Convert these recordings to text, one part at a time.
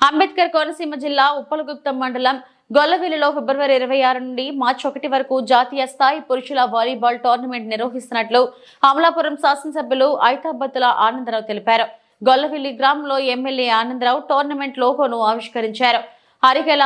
అంబేద్కర్ కోనసీమ జిల్లా ఉప్పలగుప్తం మండలం గొల్లవెల్లిలో ఫిబ్రవరి 26 నుండి మార్చి 1 వరకు జాతీయ స్థాయి పురుషుల వాలీబాల్ టోర్నమెంట్ నిర్వహిస్తున్నట్లు అమలాపురం శాసనసభ్యులు ఐతాబత్తుల ఆనందరావు తెలిపారు. గొల్లవెల్లి గ్రామంలో ఎమ్మెల్యే ఆనందరావు టోర్నమెంట్ లోగోను ఆవిష్కరించారు. హరిగెల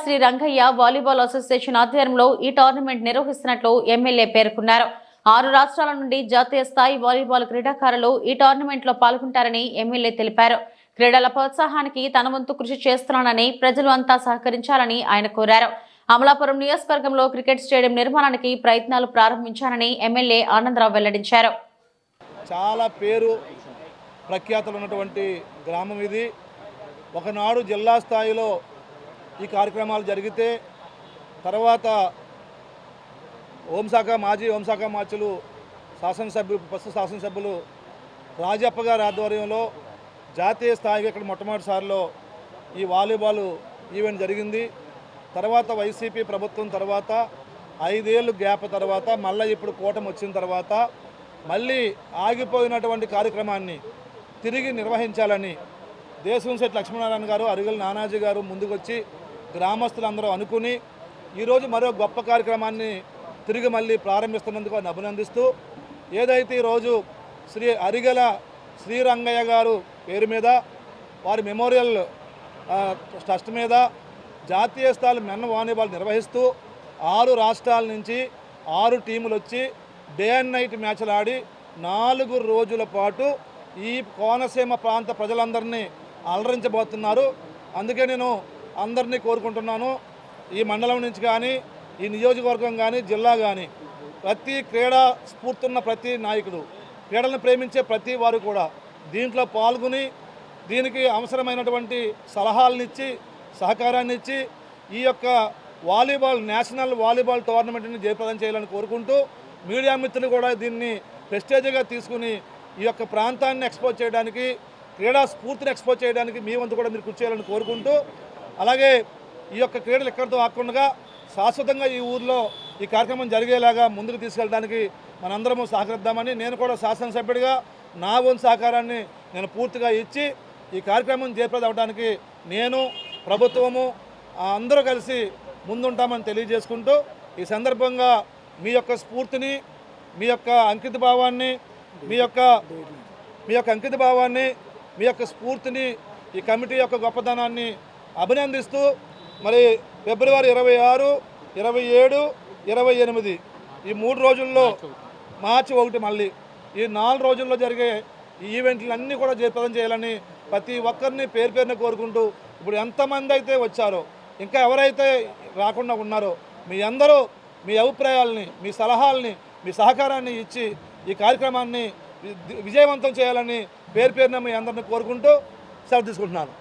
శ్రీ రంగయ్య వాలీబాల్ అసోసియేషన్ ఆధ్వర్యంలో ఈ టోర్నమెంట్ నిర్వహిస్తున్నట్లు ఎమ్మెల్యే పేర్కొన్నారు. 6 రాష్ట్రాల నుండి జాతీయ స్థాయి వాలీబాల్ క్రీడాకారులు ఈ టోర్నమెంట్ లో పాల్గొంటారని ఎమ్మెల్యే తెలిపారు. క్రీడల ప్రోత్సాహానికి తన వంతు కృషి చేస్తున్నానని, ప్రజలు అంతా సహకరించాలని ఆయన కోరారు. అమలాపురం నియోజకవర్గంలో క్రికెట్ స్టేడియం నిర్మాణానికి ప్రయత్నాలు ప్రారంభించారని ఎమ్మెల్యే ఆనందరావు వెల్లడించారు. చాలా పేరు ప్రఖ్యాతులు ఉన్నటువంటి గ్రామం ఇది. ఒకనాడు జిల్లా స్థాయిలో ఈ కార్యక్రమాలు జరిగితే తర్వాత మాజీ హోంశాఖ మార్చులు ప్రస్తుత శాసనసభ్యులు రాజప్ప గారి ఆధ్వర్యంలో జాతీయ స్థాయిగా ఇక్కడ మొట్టమొదటిసారిలో ఈ వాలీబాల్ ఈవెంట్ జరిగింది. తర్వాత వైసీపీ ప్రభుత్వం తర్వాత 5 ఏళ్ళు గ్యాప్ తర్వాత మళ్ళీ ఇప్పుడు కూటమి వచ్చిన తర్వాత మళ్ళీ ఆగిపోయినటువంటి కార్యక్రమాన్ని తిరిగి నిర్వహించాలని దేశంశెట్టి లక్ష్మీనారాయణ గారు, అరిగెల నానాజీ గారు ముందుకొచ్చి గ్రామస్తులందరూ అనుకుని ఈరోజు మరో గొప్ప కార్యక్రమాన్ని తిరిగి మళ్ళీ ప్రారంభిస్తున్నందుకు ఆయన అభినందిస్తూ, ఏదైతే ఈరోజు శ్రీ అరిగెల శ్రీరంగయ్య గారు పేరు మీద వారి మెమోరియల్ ట్రస్ట్ మీద జాతీయ స్థాయి మెన్ వాలీబాల్ నిర్వహిస్తూ 6 రాష్ట్రాల నుంచి 6 టీములు వచ్చి డే అండ్ నైట్ మ్యాచ్లు ఆడి 4 రోజుల పాటు ఈ కోనసీమ ప్రాంత ప్రజలందరినీ అలరించబోతున్నారు. అందుకే నేను అందరినీ కోరుకుంటున్నాను, ఈ మండలం నుంచి కానీ, ఈ నియోజకవర్గం కానీ, జిల్లా కానీ ప్రతి క్రీడా స్ఫూర్తున్న ప్రతి నాయకుడు, క్రీడలను ప్రేమించే ప్రతి వారు కూడా దీంట్లో పాల్గొని దీనికి అవసరమైనటువంటి సలహాలనిచ్చి సహకారాన్ని ఇచ్చి ఈ యొక్క నేషనల్ వాలీబాల్ టోర్నమెంట్ని జయప్రదం చేయాలని కోరుకుంటూ, మీడియా మిత్రులు కూడా దీన్ని ప్రెస్టేజ్గా తీసుకుని ఈ యొక్క ప్రాంతాన్ని ఎక్స్పోజ్ చేయడానికి, క్రీడా స్ఫూర్తిని ఎక్స్పోజ్ చేయడానికి మీ వంతు కూడా మీరు కృషి చేయాలని కోరుకుంటూ, అలాగే ఈ యొక్క క్రీడలు ఎక్కడితో ఆకుండా శాశ్వతంగా ఈ ఊర్లో ఈ కార్యక్రమం జరిగేలాగా ముందుకు తీసుకెళ్ళడానికి మనందరము సహకరిద్దామని నేను కూడా శాసనసభ్యుడిగా నా వంతు సహకారాన్ని నేను పూర్తిగా ఇచ్చి ఈ కార్యక్రమం జయప్రదం అవడానికి నేను, ప్రభుత్వము అందరూ కలిసి ముందుంటామని తెలియజేసుకుంటూ, ఈ సందర్భంగా మీ యొక్క స్ఫూర్తిని, మీ యొక్క అంకిత భావాన్ని, మీ యొక్క స్ఫూర్తిని, ఈ కమిటీ యొక్క గొప్పదనాన్ని అభినందిస్తూ, మరి ఫిబ్రవరి 26, 27, 28 ఈ 3 రోజుల్లో మార్చి 1 మళ్ళీ ఈ 4 రోజుల్లో జరిగే ఈ ఈవెంట్లన్నీ కూడా జయప్రదం చేయాలని ప్రతి ఒక్కరిని పేరు పేరున కోరుకుంటూ, ఇప్పుడు ఎంతమంది అయితే వచ్చారో, ఇంకా ఎవరైతే రాకుండా ఉన్నారో మీ అందరూ మీ అభిప్రాయాలని, మీ సలహాలని, మీ సహకారాన్ని ఇచ్చి ఈ కార్యక్రమాన్ని విజయవంతం చేయాలని పేరు పేరున మీ అందరిని కోరుకుంటూ సెలవు తీసుకుంటున్నాను.